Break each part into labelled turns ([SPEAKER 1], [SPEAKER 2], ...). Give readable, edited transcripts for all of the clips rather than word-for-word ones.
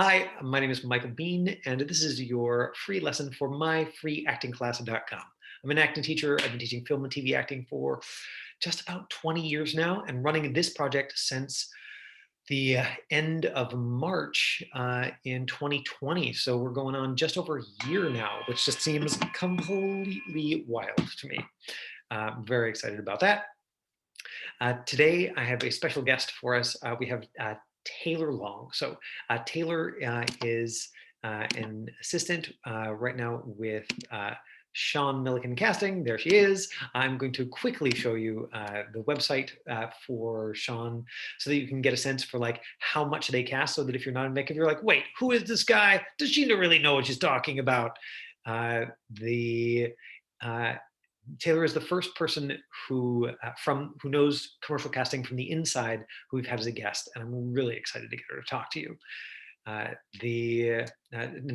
[SPEAKER 1] Hi, my name is Michael Bean, and this is your free lesson for myfreeactingclass.com. I'm an acting teacher. I've been teaching film and TV acting for just about 20 years now and running this project since the end of March in 2020. So we're going on just over a year now, which just seems completely wild to me. I'm very excited about that. Today, I have a special guest for us. We have Taylor Long. So Taylor is an assistant right now with Sean Milliken Casting. There she is. I'm going to quickly show you the website for Sean so that you can get a sense for like how much they cast, so that if you're not in makeup, you're like, wait, who is this guy? Does she not really know what she's talking about? Taylor is the first person who knows commercial casting from the inside who we've had as a guest, and I'm really excited to get her to talk to you. And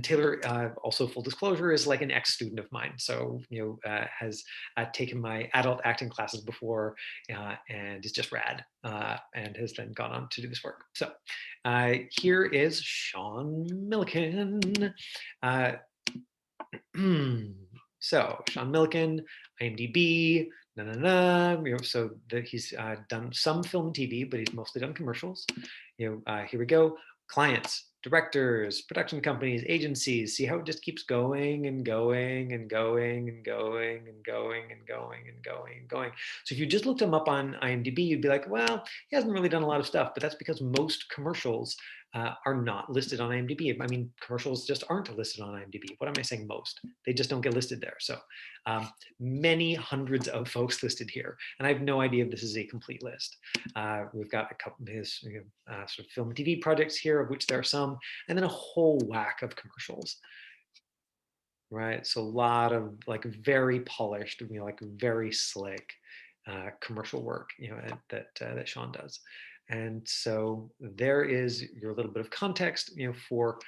[SPEAKER 1] Taylor, also full disclosure, is like an ex-student of mine, so has taken my adult acting classes before and is just rad, and has then gone on to do this work. So here is Sean Milliken. So Sean Milliken, IMDb, so that he's done some film and TV, but he's mostly done commercials. Here we go. Clients, directors, production companies, agencies. See how it just keeps going and going and going and going and going and going and going and going. So if you just looked him up on IMDb, you'd be like, well, he hasn't really done a lot of stuff, but that's because most commercials are not listed on IMDb. I mean, commercials just aren't listed on IMDb. What am I saying? Most. They just don't get listed there. So many hundreds of folks listed here. And I have no idea if this is a complete list. We've got a couple of his sort of film and TV projects here, of which there are some, and then a whole whack of commercials. Right. So a lot of like very polished, like very slick commercial work, that Sean does. And so there is your little bit of context, for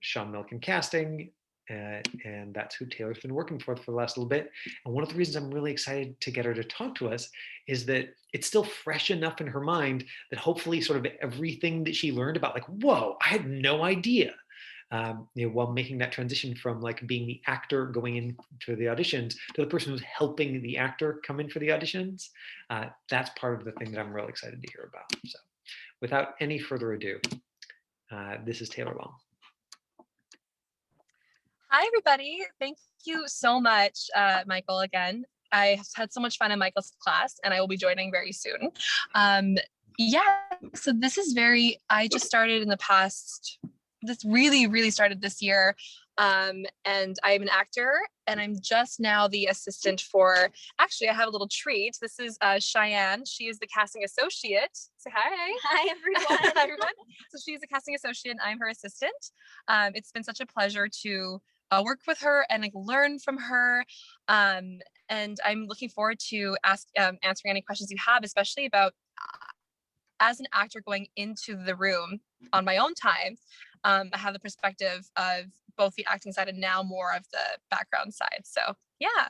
[SPEAKER 1] Sean Milliken Casting, and that's who Taylor's been working for the last little bit. And one of the reasons I'm really excited to get her to talk to us is that it's still fresh enough in her mind that hopefully sort of everything that she learned about, like, whoa, I had no idea. While making that transition from like being the actor going into the auditions to the person who's helping the actor come in for the auditions. That's part of the thing that I'm really excited to hear about. So without any further ado, this is Taylor Long.
[SPEAKER 2] Hi, everybody. Thank you so much, Michael, again. I have had so much fun in Michael's class, and I will be joining very soon. So this is I just started in the past, this really started this year. And I'm an actor, and I'm just now the assistant for, actually, I have a little treat. This is Cheyenne. She is the casting associate. Say hi.
[SPEAKER 3] Hi, everyone.
[SPEAKER 2] Hi, everyone. So she's a casting associate, and I'm her assistant. It's been such a pleasure to work with her and like learn from her. And I'm looking forward to answering any questions you have, especially about as an actor going into the room on my own time. I have the perspective of both the acting side and now more of the background side. So yeah.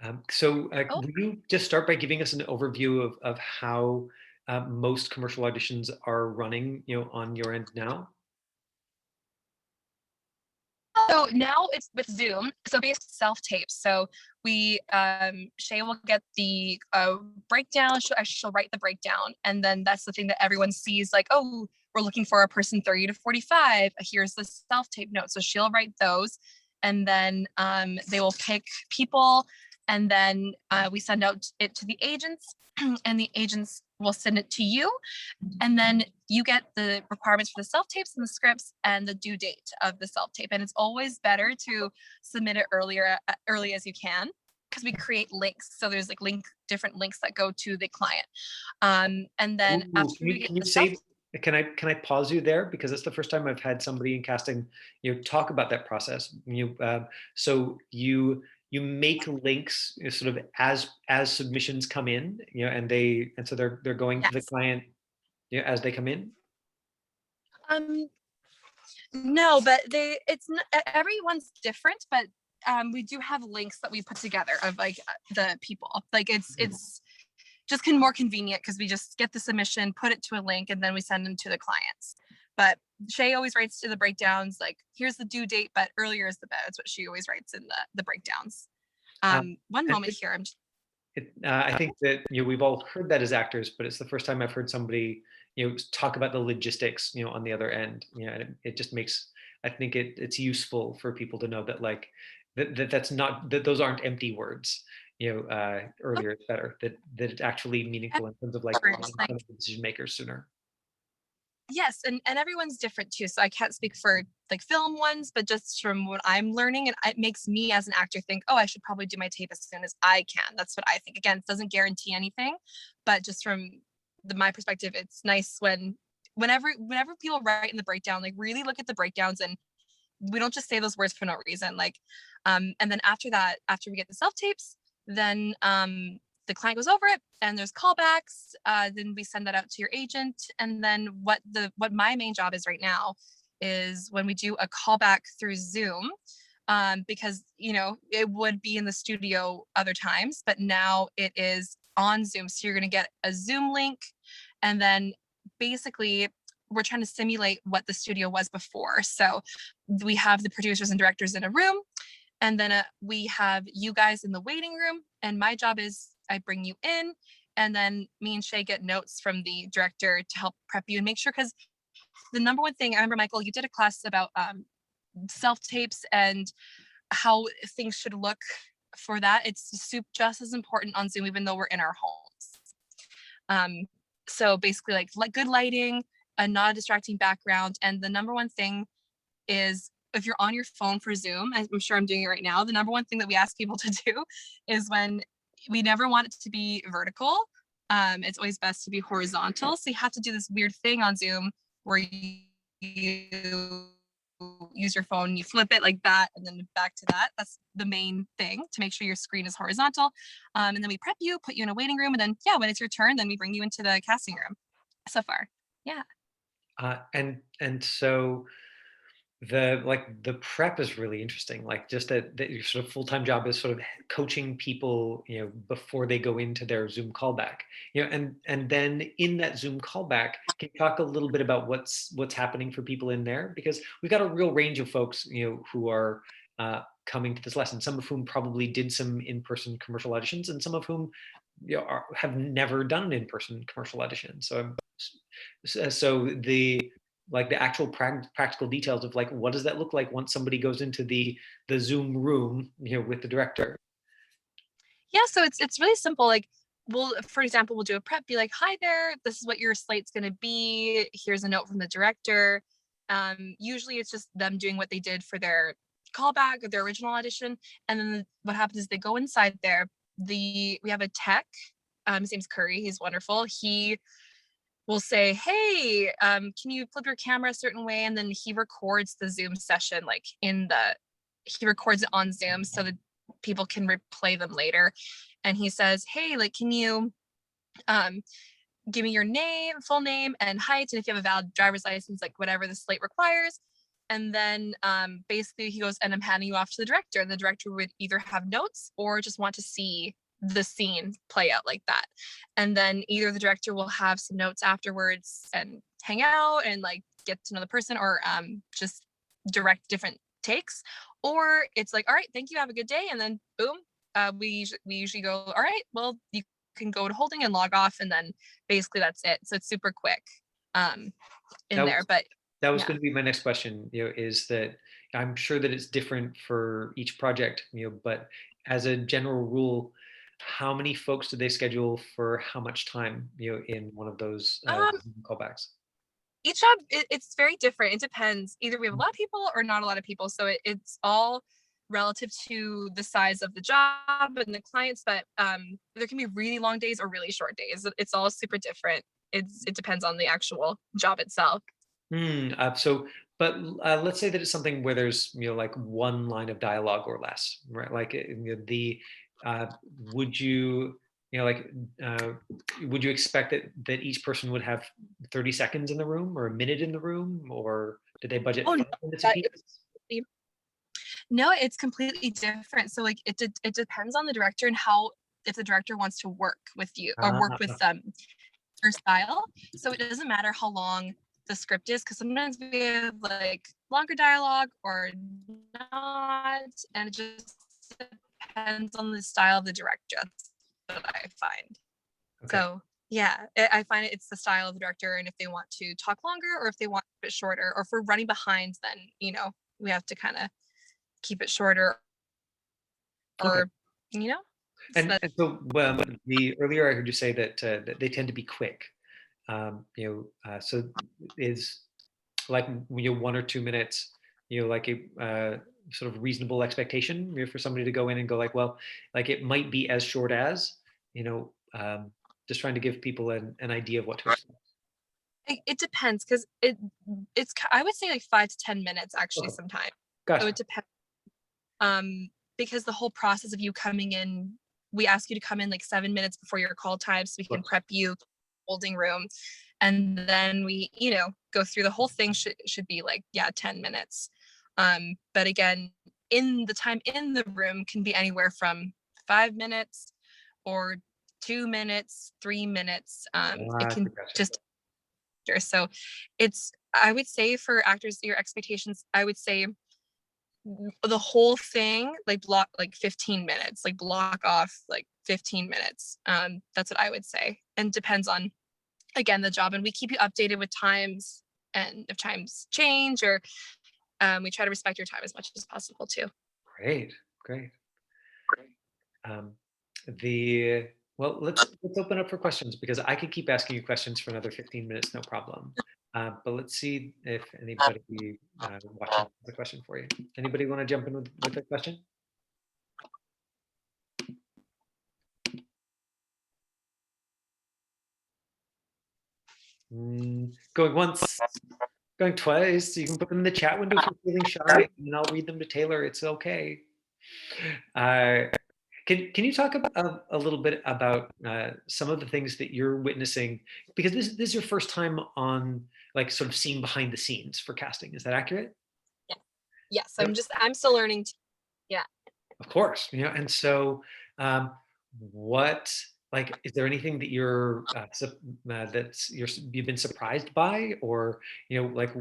[SPEAKER 1] Will you just start by giving us an overview of how most commercial auditions are running, on your end now?
[SPEAKER 2] So now it's with Zoom, so basically self-tapes. So Shay will get the breakdown. She'll write the breakdown, and then that's the thing that everyone sees. Like, oh, we're looking for a person 30 to 45. Here's the self-tape note. So she'll write those, and then they will pick people, and then we send out it to the agents, and the agents will send it to you, and then you get the requirements for the self-tapes and the scripts and the due date of the self-tape. And it's always better to submit it early as you can, because we create links. So there's like different links that go to the client. And then after we get the self-tape.
[SPEAKER 1] Can I pause you there, because it's the first time I've had somebody in casting talk about that process. So you make links sort of as submissions come in, and so they're going to the client as they come in.
[SPEAKER 2] No, but everyone's different, but we do have links that we put together of like the people. Like it's just more convenient because we just get the submission, put it to a link, and then we send them to the clients. But Shay always writes to the breakdowns like, here's the due date, but earlier is the better. That's what she always writes in the breakdowns. One
[SPEAKER 1] And
[SPEAKER 2] moment here. I'm just,
[SPEAKER 1] I think that we've all heard that as actors, but it's the first time I've heard somebody talk about the logistics on the other end. And it just makes, I think it's useful for people to know that like that's not, that those aren't empty words. Earlier is better. That it's actually meaningful in terms of like getting
[SPEAKER 2] like,
[SPEAKER 1] some of the decision makers sooner.
[SPEAKER 2] yes, and everyone's different too. So I can't speak for like film ones, but just from what I'm learning, and it makes me as an actor think, oh, I should probably do my tape as soon as I can. That's what I think. Again, it doesn't guarantee anything, but just from my perspective, it's nice whenever people write in the breakdown, like really look at the breakdowns, and we don't just say those words for no reason. Like, and then after that, after we get the self tapes, then the client goes over it and there's callbacks. Then we send that out to your agent. And then what my main job is right now is when we do a callback through Zoom, because it would be in the studio other times, but now it is on Zoom. So you're going to get a Zoom link, and then basically we're trying to simulate what the studio was before. So we have the producers and directors in a room, and then we have you guys in the waiting room. And my job is I bring you in, and then me and Shay get notes from the director to help prep you and make sure, because the number one thing, I remember, Michael, you did a class about self-tapes and how things should look for that. It's just as important on Zoom, even though we're in our homes. So basically like good lighting, a not a distracting background. And the number one thing is, if you're on your phone for Zoom, I'm sure I'm doing it right now, the number one thing that we ask people to do is, when we never want it to be vertical, it's always best to be horizontal. So you have to do this weird thing on Zoom where you use your phone, you flip it like that, and then back to that. That's the main thing, to make sure your screen is horizontal. And then we prep you, put you in a waiting room, and then when it's your turn, then we bring you into the casting room. So far, yeah.
[SPEAKER 1] And so the prep is really interesting. Like, just that your sort of full-time job is sort of coaching people before they go into their Zoom callback. And then in that Zoom callback, can you talk a little bit about what's happening for people in there? Because we've got a real range of folks who are coming to this lesson, some of whom probably did some in-person commercial auditions, and some of whom have never done an in-person commercial audition. So the actual practical details of like, what does that look like once somebody goes into the Zoom room with the director?
[SPEAKER 2] Yeah, so it's really simple. Like, for example, we'll do a prep, be like, hi there, this is what your slate's going to be, here's a note from the director. Usually it's just them doing what they did for their callback or their original audition. And then what happens is they go inside there. We have a tech, his name's Curry, he's wonderful. He will say, hey, can you flip your camera a certain way? And then he records the Zoom session, like he records it on Zoom so that people can replay them later. And he says, hey, like, can you give me your name, full name, and height, and if you have a valid driver's license, like whatever the slate requires. And then basically he goes, and I'm handing you off to the director. And the director would either have notes or just want to see the scene play out like that. And then either the director will have some notes afterwards and hang out and like get to know the person, or just direct different takes. Or it's like, all right, thank you, have a good day. And then boom, we usually go, all right, well, you can go to holding and log off. And then basically that's it. So it's super quick there. But
[SPEAKER 1] that was going to be my next question, is that I'm sure that it's different for each project, but as a general rule, how many folks do they schedule for how much time, in one of those callbacks?
[SPEAKER 2] Each job, it's very different. It depends. Either we have a lot of people or not a lot of people. So it's all relative to the size of the job and the clients, but there can be really long days or really short days. It's all super different. It depends on the actual job itself.
[SPEAKER 1] But let's say that it's something where there's like one line of dialogue or less, right? Like would you would you expect that each person would have 30 seconds in the room or a minute in the room, or did they budget 5 minutes a piece?
[SPEAKER 2] No, it's completely different. So like it depends on the director and if the director wants to work with you or work with your style. So it doesn't matter how long the script is, because sometimes we have like longer dialogue or not, and it just depends on the style of the director. That's what I find.
[SPEAKER 1] Okay.
[SPEAKER 2] So yeah, I find it's the style of the director, and if they want to talk longer or if they want it a bit shorter, or if we're running behind, then we have to kind of keep it shorter,
[SPEAKER 1] Okay.
[SPEAKER 2] or you know. So
[SPEAKER 1] And so the earlier I heard you say that they tend to be quick. So is like 1 or 2 minutes, like a sort of reasonable expectation, for somebody to go in and go like, well, like it might be as short as, just trying to give people an idea of what to expect.
[SPEAKER 2] it depends, because it's I would say like 5 to 10 minutes actually
[SPEAKER 1] Okay,
[SPEAKER 2] sometimes. So
[SPEAKER 1] gotcha.
[SPEAKER 2] it depends. Because the whole process of you coming in, we ask you to come in like 7 minutes before your call time so we
[SPEAKER 1] Of
[SPEAKER 2] can
[SPEAKER 1] course.
[SPEAKER 2] prep you, holding room, and then we go through the whole thing. Should be like 10 minutes. But again, in the time in the room can be anywhere from 5 minutes or 2 minutes, 3 minutes. It
[SPEAKER 1] Gotcha,
[SPEAKER 2] can
[SPEAKER 1] gotcha.
[SPEAKER 2] just so it's, I would say, for actors, your expectations, I would say the whole thing, like block like 15 minutes, like block off like 15 minutes. That's what I would say, and depends on, again, the job, and we keep you updated with times, and if times change, or we try to respect your time as much as possible too.
[SPEAKER 1] Great, great. Um, the well, let's open up for questions, because I could keep asking you questions for another 15 minutes, no problem. But let's see if anybody watching has a question for you. Anybody want to jump in with a question? Going once, going twice. You can put them in the chat window if you're feeling shy, and I'll read them to Taylor. It's okay. Uh, can you talk a little bit about some of the things that you're witnessing? Because this is your first time on, like, sort of seeing behind the scenes for casting. Is that accurate?
[SPEAKER 2] Yeah. Yes,
[SPEAKER 1] Yep.
[SPEAKER 2] I'm still learning. Yeah.
[SPEAKER 1] Of course, and so what, like, is there anything that you've been surprised by, or like,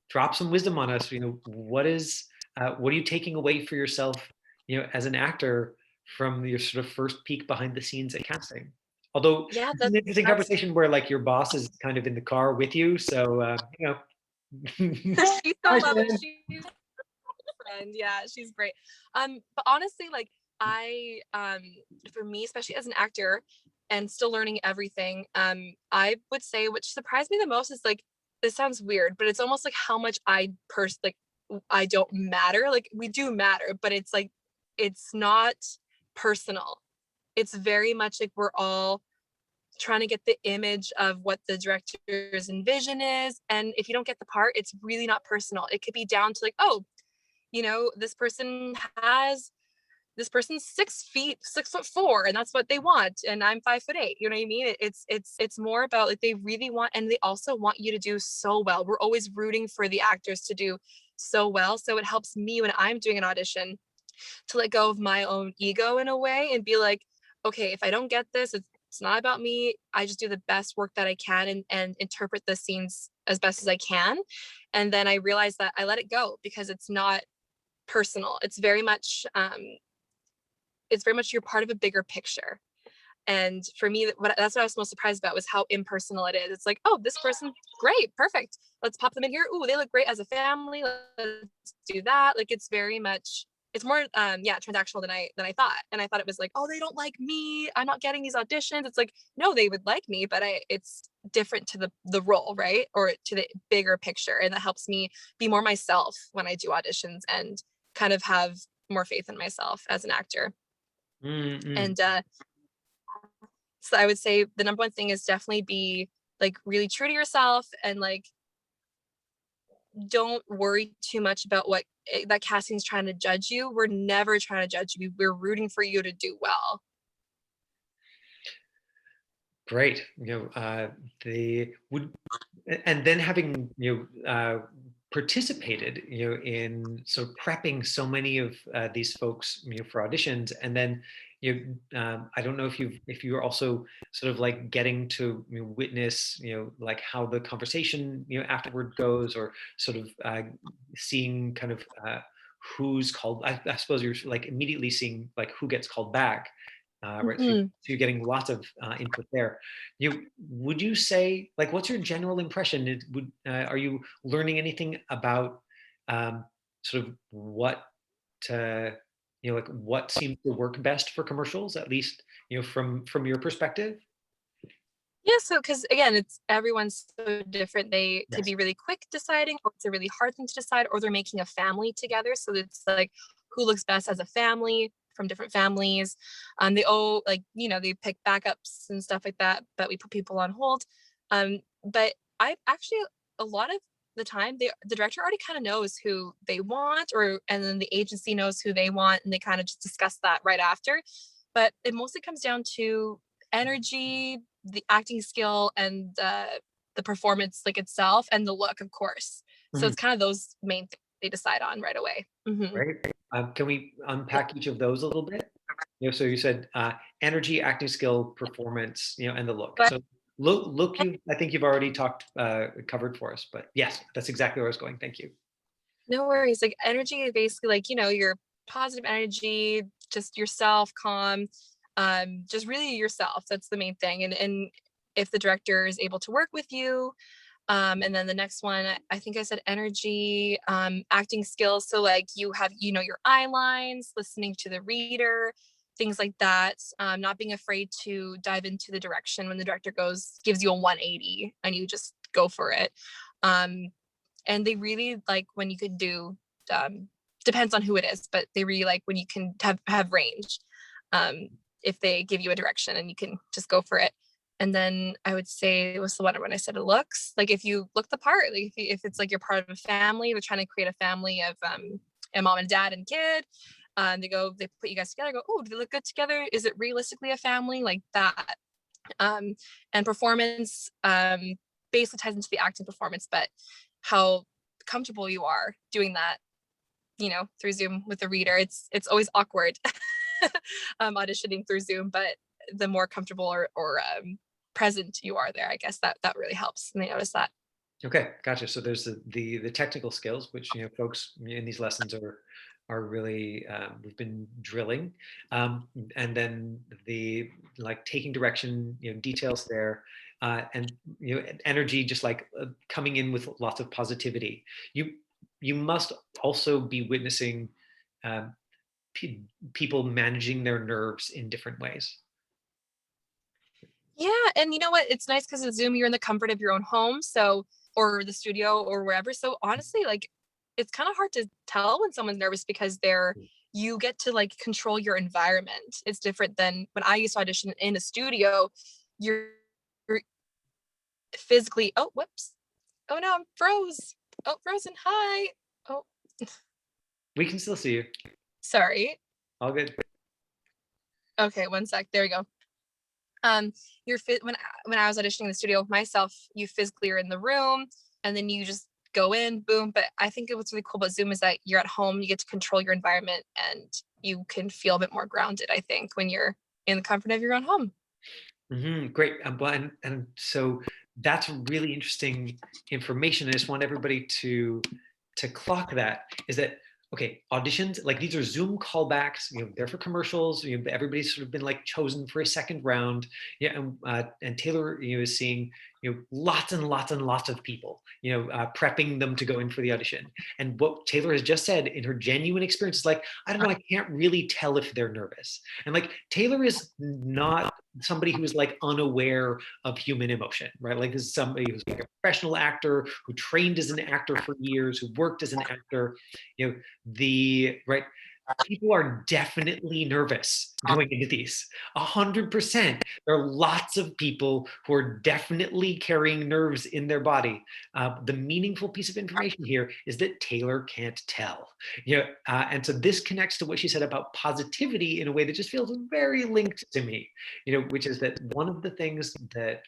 [SPEAKER 1] drop some wisdom on us? What are you taking away for yourself, as an actor, from your sort of first peek behind the scenes at casting? Although
[SPEAKER 2] Yeah,
[SPEAKER 1] it's an interesting
[SPEAKER 2] that's
[SPEAKER 1] conversation where, like, your boss is kind of in the car with you, so
[SPEAKER 2] she's so
[SPEAKER 1] Hi,
[SPEAKER 2] lovely.
[SPEAKER 1] Shannon.
[SPEAKER 2] She's friend. Yeah, she's great. But honestly, like I for me, especially as an actor and still learning everything, I would say what surprised me the most is, like, this sounds weird, but it's almost like how much I don't matter. Like, we do matter, but it's like it's not personal. It's very much like we're all trying to get the image of what the director's envision is. And if you don't get the part, it's really not personal. It could be down to like, oh, this person's 6 feet, 6'4", and that's what they want, and I'm 5'8". You know what I mean? It's more about, like, they really want, and they also want you to do so well. We're always rooting for the actors to do so well, so it helps me when I'm doing an audition to let go of my own ego in a way and be like, okay, if I don't get this, it's not about me. I just do the best work that I can, and interpret the scenes as best as I can. And then I realize that I let it go, because it's not personal. It's very much you're part of a bigger picture. And for me, that's what I was most surprised about, was how impersonal it is. It's like, oh, this person, great, perfect. Let's pop them in here. Ooh, they look great as a family. Let's do that. Like, it's more transactional than I thought. And I thought it was like, oh, they don't like me, I'm not getting these auditions. It's like, no, they would like me, but it's different to the role, right? Or to the bigger picture. And that helps me be more myself when I do auditions, and kind of have more faith in myself as an actor.
[SPEAKER 1] Mm-mm.
[SPEAKER 2] And so I would say the number one thing is definitely be, like, really true to yourself, and, like, don't worry too much about what that casting's trying to judge you. We're never trying to judge you. We're rooting for you to do well.
[SPEAKER 1] Great. The would and then having participated in sort of prepping so many of these folks for auditions, and then I don't know if you're also sort of like getting to witness, like how the conversation, afterward goes, or sort of seeing kind of who's called. I suppose you're like immediately seeing like who gets called back, right? So
[SPEAKER 2] Mhm.
[SPEAKER 1] you're getting lots of input there. Would you say like what's your general impression? Are you learning anything about sort of what uh, like what seems to work best for commercials, at least from your perspective?
[SPEAKER 2] Yeah, so because again, it's everyone's so different. They could
[SPEAKER 1] Yes.
[SPEAKER 2] be really quick deciding, or it's a really hard thing to decide, or they're making a family together. So it's like who looks best as a family from different families. They all like, they pick backups and stuff like that, but we put people on hold. But I actually a lot of the time the director already kind of knows who they want, or and then the agency knows who they want, and they kind of just discuss that right after. But it mostly comes down to energy, the acting skill, and the performance like itself, and the look, of course. So
[SPEAKER 1] Mhm.
[SPEAKER 2] it's kind of those main things they decide on right away.
[SPEAKER 1] Right. Can we
[SPEAKER 2] Yeah.
[SPEAKER 1] unpack each of those a little bit? So you said energy, acting skill, performance, and the look.
[SPEAKER 2] But
[SPEAKER 1] So look, I think you've already covered for us, but yes, that's exactly where I was going. Thank you.
[SPEAKER 2] no worries. Like energy is basically like, your positive energy, just yourself, calm, just really yourself. That's the main thing. And if the director is able to work with you, and then the next one, I think I said energy, acting skills. So like you have, your eye lines, listening to the reader, things like that. Not being afraid to dive into the direction when the director gives you a 180 and you just go for it. Um, and they really like when you could do, um, depends on who it is, but they really like when you can have range. Um, if they give you a direction and you can just go for it. And then I would say it was the one when I said it looks like if you look the part, like if it's like you're part of a family, they're trying to create a family of a mom and dad and kid. They put you guys together. Go, oh, do they look good together? Is it realistically a family like that? Um, and performance basically ties into the acting performance, but how comfortable you are doing that, through Zoom with the reader. It's always awkward auditioning through Zoom, but the more comfortable or present you are there, I guess that really helps. And they notice that.
[SPEAKER 1] Okay, gotcha. So there's the technical skills, which folks in these lessons are really we've been drilling, and then the like taking direction, details there, and energy, just like coming in with lots of positivity. You you must also be witnessing um, pe- people managing their nerves in different ways.
[SPEAKER 2] Yeah, and you know what? It's nice because with Zoom, you're in the comfort of your own home, so or the studio or wherever. So honestly, like it's kind of hard to tell when someone's nervous because you get to like control your environment. It's different than when I used to audition in a studio. You're physically, oh, whoops. Oh no, I'm froze. Oh, frozen. Hi. Oh,
[SPEAKER 1] We can still see you.
[SPEAKER 2] sorry.
[SPEAKER 1] All good.
[SPEAKER 2] Okay, one sec. There we go. Um, you're fit when I was auditioning in the studio with myself, you physically are in the room and then you just go in, boom. But I think what's really cool about Zoom is that you're at home, you get to control your environment and you can feel a bit more grounded, I think, when you're in the comfort of your own home.
[SPEAKER 1] Great. Well, and so that's really interesting information. I just want everybody to clock that. Is that okay? Auditions, like these are Zoom callbacks. They're for commercials. Everybody's sort of been like chosen for a second round. Yeah, and Taylor, is seeing lots and lots and lots of people. Prepping them to go in for the audition. And what Taylor has just said in her genuine experience is like, I don't know, I can't really tell if they're nervous. And like Taylor is not somebody who is like unaware of human emotion, right? Like this is somebody who's like a professional actor who trained as an actor for years, who worked as an actor. The right people are definitely nervous going into these. 100%. There are lots of people who are definitely carrying nerves in their body. The meaningful piece of information here is that Taylor can't tell. And so this connects to what she said about positivity in a way that just feels very linked to me. Which is that one of the things that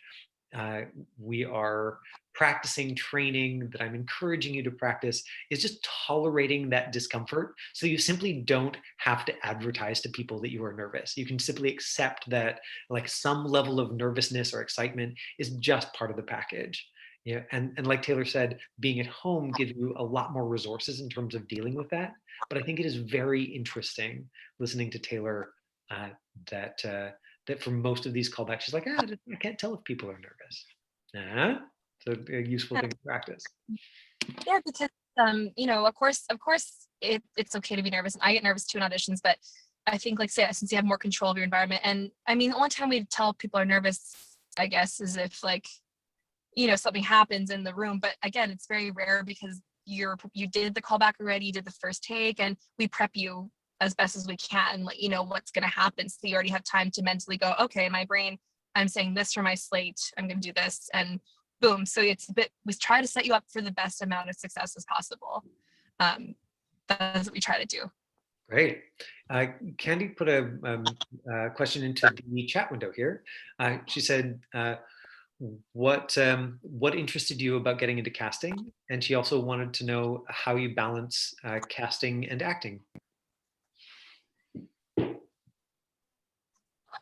[SPEAKER 1] we are practicing, training, that I'm encouraging you to practice, is just tolerating that discomfort. So you simply don't have to advertise to people that you are nervous. You can simply accept that like some level of nervousness or excitement is just part of the package. Yeah, and like Taylor said, being at home gives you a lot more resources in terms of dealing with that. But I think it is very interesting listening to Taylor uh, that that for most of these callbacks, she's like, I can't tell if people are nervous. So a useful
[SPEAKER 2] Yeah,
[SPEAKER 1] thing to practice.
[SPEAKER 2] yeah, because of course, it's okay to be nervous. And I get nervous too in auditions, but I think, like, say, since you have more control of your environment, and I mean, the only time we tell people are nervous, I guess, is if, like, something happens in the room. But again, it's very rare because you did the callback already, you did the first take, and we prep you as best as we can, let you know what's going to happen, so you already have time to mentally go, okay, my brain, I'm saying this for my slate, I'm going to do this, and boom. So it's a bit, we try to set you up for the best amount of success as possible. That's what we try to do.
[SPEAKER 1] Great. Candy put a question into the chat window here. She said, what interested you about getting into casting? And she also wanted to know how you balance casting and acting.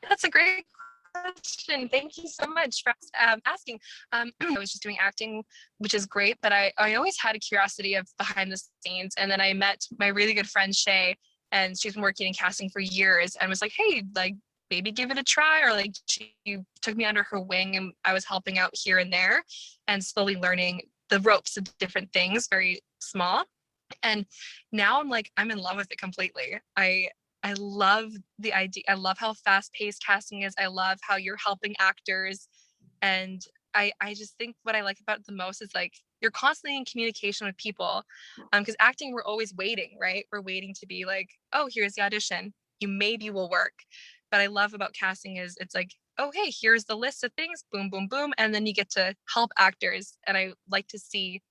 [SPEAKER 2] That's a great question. Thank you so much for asking. I was just doing acting, which is great, but I always had a curiosity of behind the scenes. And then I met my really good friend Shay, and she's been working in casting for years, and was like, hey, like, maybe give it a try. Or like, she took me under her wing, and I was helping out here and there and slowly learning the ropes of different things, very small. And now I'm in love with it completely. I love the idea. I love how fast paced casting is. I love how you're helping actors. And I just think what I like about it the most is, like, you're constantly in communication with people. Because acting, we're always waiting, right? We're waiting to be like, oh, here's the audition. You maybe will work. But I love about casting is it's like, oh, hey, here's the list of things, boom, boom, boom. And then you get to help actors. And I like to see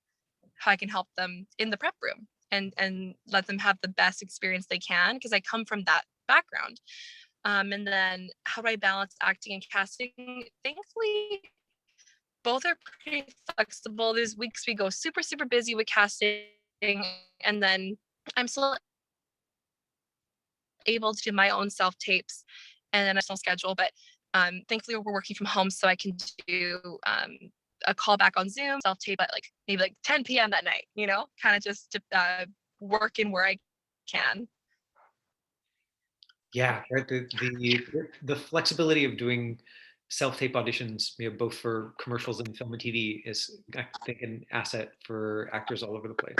[SPEAKER 2] how I can help them in the prep room and let them have the best experience they can, because I come from that background. And then how do I balance acting and casting? Thankfully, both are pretty flexible. There's weeks we go super, super busy with casting, and then I'm still able to do my own self tapes and then a still schedule. But thankfully, we're working from home, so I can do a callback on Zoom, self tape at maybe 10 p.m. that night, kind of just to work in where I can.
[SPEAKER 1] Yeah, right. The flexibility of doing self-tape auditions, both for commercials and film and TV, is, I think, an asset for actors all over the place.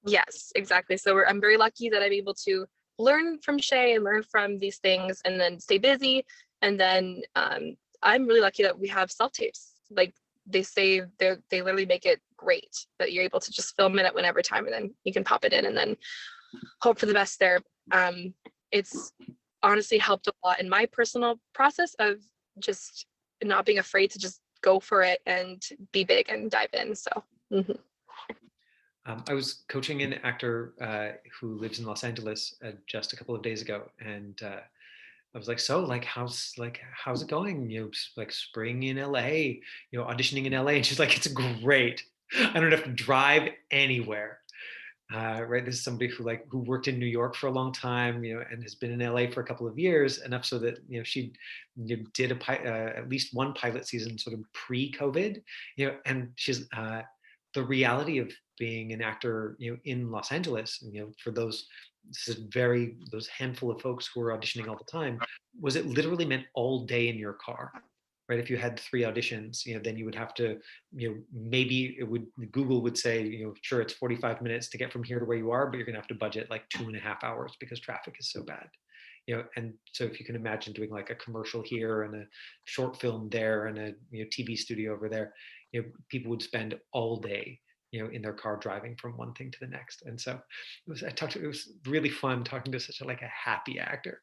[SPEAKER 2] Yes, exactly. So I'm very lucky that I'm able to learn from Shay and learn from these things, and then stay busy. And then I'm really lucky that we have self tapes. Like they say, they literally make it great that you're able to just film it at whenever time, and then you can pop it in and then hope for the best there. It's honestly helped a lot in my personal process of just not being afraid to just go for it and be big and dive in. So. Mm-hmm.
[SPEAKER 1] I was coaching an actor who lives in Los Angeles just a couple of days ago, and I was like, so how's it going? Like spring in LA, auditioning in LA, and she's like, it's great. I don't have to drive anywhere. Right, this is somebody who worked in New York for a long time, and has been in LA for a couple of years, enough so that she did at least one pilot season sort of pre-COVID, and she's the reality of being an actor, in Los Angeles, for those handful of folks who are auditioning all the time, was it literally meant all day in your car. Right, if you had 3 auditions, then you would have to, maybe Google would say, sure, it's 45 minutes to get from here to where you are, but you're going to have to budget like 2.5 hours because traffic is so bad. And so if you can imagine doing like a commercial here and a short film there and a TV studio over there, people would spend all day, in their car driving from one thing to the next. And so it was really fun talking to such a happy actor.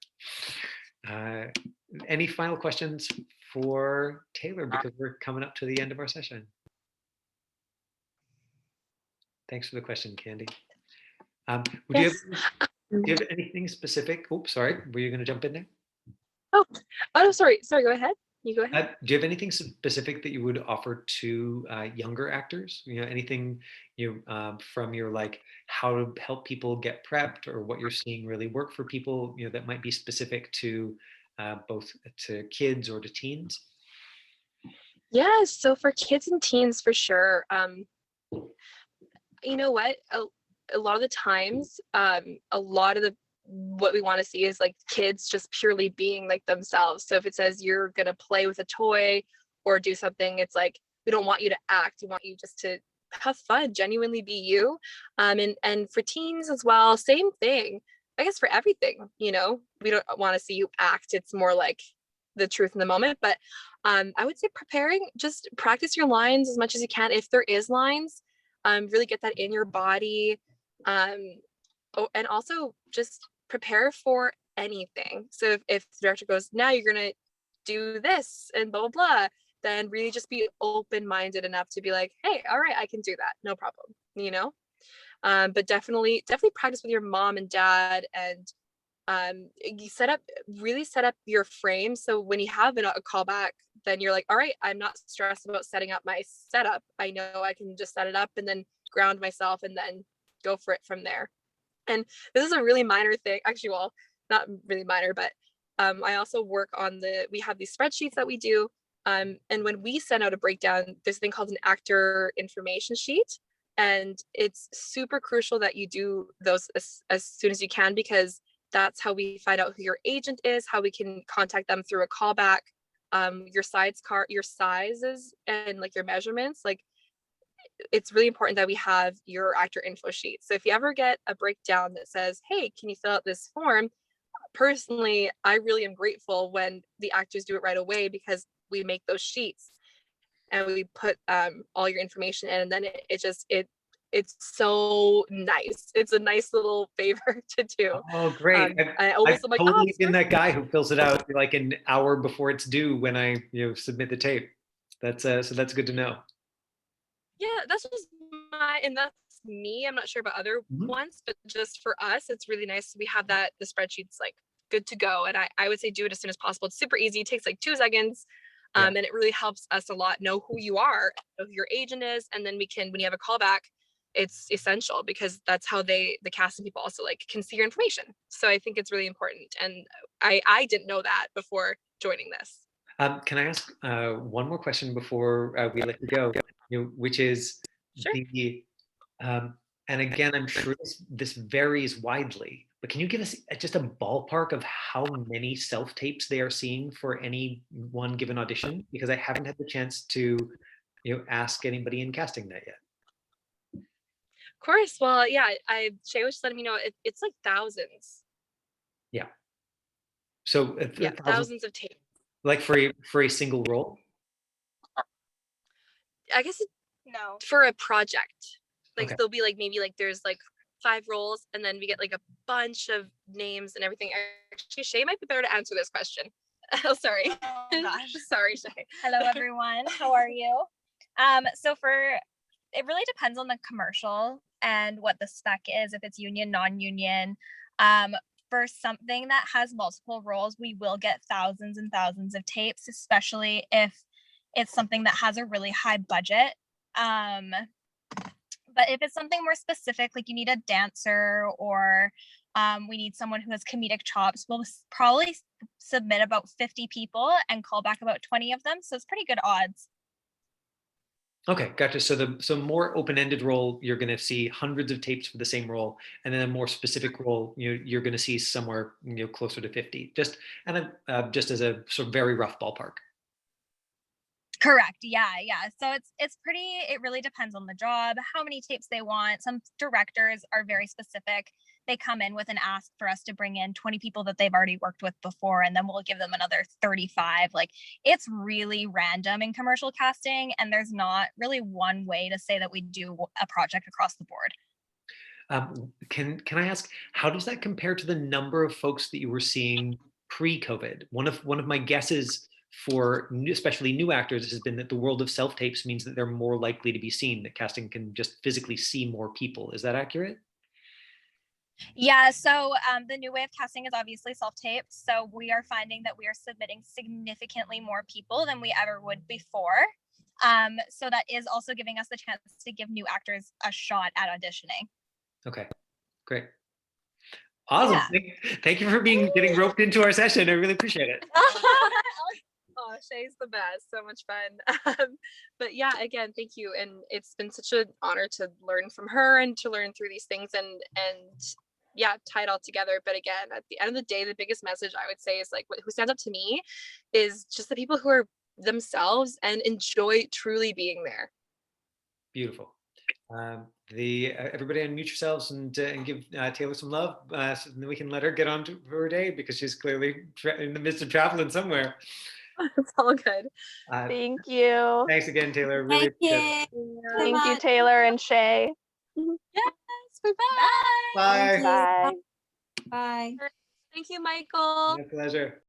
[SPEAKER 1] Any final questions for Taylor, because we're coming up to the end of our session? Thanks for the question, Candy. Do you have anything specific? Oops, sorry. Were you going to jump in there?
[SPEAKER 2] Oh, sorry. Sorry, go ahead. You go ahead.
[SPEAKER 1] Do you have anything specific that you would offer to younger actors? Anything from your like how to help people get prepped, or what you're seeing really work for people, that might be specific to both to kids or to teens?
[SPEAKER 2] Yes, so for kids and teens, for sure. You know what? A lot of the times, a lot of the what we want to see is like kids just purely being like themselves. So if it says you're gonna play with a toy or do something, it's like we don't want you to act. We want you just to have fun, genuinely be you. And for teens as well, same thing. I guess for everything, we don't want to see you act. It's more like the truth in the moment. But I would say preparing, just practice your lines as much as you can. If there is lines, really get that in your body. And also just prepare for anything. So if the director goes, now you're going to do this and blah, blah, blah, then really just be open-minded enough to be like, hey, all right, I can do that. No problem, but definitely practice with your mom and dad, and you really set up your frame. So when you have a callback, then you're like, all right, I'm not stressed about setting up my setup. I know I can just set it up and then ground myself and then go for it from there. And this is a really minor thing, actually, well, not really minor, but I also work on we have these spreadsheets that we do. And when we send out a breakdown, there's a thing called an actor information sheet. And it's super crucial that you do those as soon as you can, because that's how we find out who your agent is, how we can contact them through a callback, your sizes and like your measurements. Like, it's really important that we have your actor info sheet. So if you ever get a breakdown that says, hey, can you fill out this form? Personally, I really am grateful when the actors do it right away, because we make those sheets and we put all your information in, and then it's so nice. It's a nice little favor to do.
[SPEAKER 1] Oh, great.
[SPEAKER 2] I
[SPEAKER 1] I've
[SPEAKER 2] always am like, oh,
[SPEAKER 1] totally been that guy who fills it out like an hour before it's due when I submit the tape. So that's good to know.
[SPEAKER 2] yeah, that's me. I'm not sure about other
[SPEAKER 1] Mhm.
[SPEAKER 2] ones, but just for us, it's really nice. We have the spreadsheet's like good to go. And I would say do it as soon as possible. It's super easy. It takes like 2 seconds.
[SPEAKER 1] Yeah.
[SPEAKER 2] And it really helps us a lot know who you are, know who your agent is. And then when you have a callback, it's essential, because that's how the casting people also like can see your information. So I think it's really important. And I didn't know that before joining this.
[SPEAKER 1] Can I ask one more question before we let you go? Which is
[SPEAKER 2] Sure.
[SPEAKER 1] the um, and again, I'm sure this varies widely, but can you give us just a ballpark of how many self tapes they are seeing for any one given audition? Because I haven't had the chance to ask anybody in casting that yet.
[SPEAKER 2] Of course. Well, yeah, Shay was just letting me know it's like thousands.
[SPEAKER 1] Yeah. So
[SPEAKER 2] Yeah, thousands of tapes.
[SPEAKER 1] like for a single role.
[SPEAKER 2] I guess no, for a project. Like
[SPEAKER 1] Okay.
[SPEAKER 2] there'll be like maybe like there's like 5 roles, and then we get like a bunch of names and everything. Actually, Shay might be better to answer this question. Oh, sorry.
[SPEAKER 3] Oh gosh.
[SPEAKER 2] Sorry, Shay.
[SPEAKER 3] Hello everyone. How are you? So it really depends on the commercial and what the spec is, if it's union, non-union. For something that has multiple roles, we will get thousands and thousands of tapes, especially if it's something that has a really high budget. But if it's something more specific, like you need a dancer, or we need someone who has comedic chops, we'll probably submit about 50 people and call back about 20 of them. So it's pretty good odds.
[SPEAKER 1] Okay, gotcha. So more open-ended role, you're going to see hundreds of tapes for the same role, and then a more specific role, you're going to see somewhere closer to 50. Just just as a sort of very rough ballpark.
[SPEAKER 3] Correct. Yeah. So it really depends on the job, how many tapes they want. Some directors are very specific. They come in with an ask for us to bring in 20 people that they've already worked with before, and then we'll give them another 35. Like, it's really random in commercial casting, and there's not really one way to say that we do a project across the board.
[SPEAKER 1] Can I ask, how does that compare to the number of folks that you were seeing pre-COVID? One of my guesses for especially new actors has been that the world of self-tapes means that they're more likely to be seen, that casting can just physically see more people. Is that accurate?
[SPEAKER 3] Yeah, so the new way of casting is obviously self-tape. So we are finding that we are submitting significantly more people than we ever would before. So that is also giving us the chance to give new actors a shot at auditioning.
[SPEAKER 1] Okay, great. Awesome.
[SPEAKER 3] Yeah.
[SPEAKER 1] Thank you for getting roped into our session. I really appreciate it.
[SPEAKER 4] Oh, Shay's the best. So much fun. But yeah, again, thank you. And it's been such an honor to learn from her and to learn through these things and yeah, tie it all together. But again, at the end of the day, the biggest message I would say is like who stands up to me is just the people who are themselves and enjoy truly being there.
[SPEAKER 1] Beautiful. Everybody unmute yourselves and give Taylor some love, so then we can let her get on to her day because she's clearly in the midst of traveling somewhere.
[SPEAKER 4] It's all good.
[SPEAKER 5] Thank you.
[SPEAKER 1] Thanks again, Taylor. Really appreciate
[SPEAKER 3] you.
[SPEAKER 1] it.
[SPEAKER 5] Thank you, Taylor and Shay.
[SPEAKER 4] Yes. Bye-bye.
[SPEAKER 1] Bye.
[SPEAKER 5] Bye.
[SPEAKER 6] Bye.
[SPEAKER 4] Thank you, Michael.
[SPEAKER 1] My pleasure.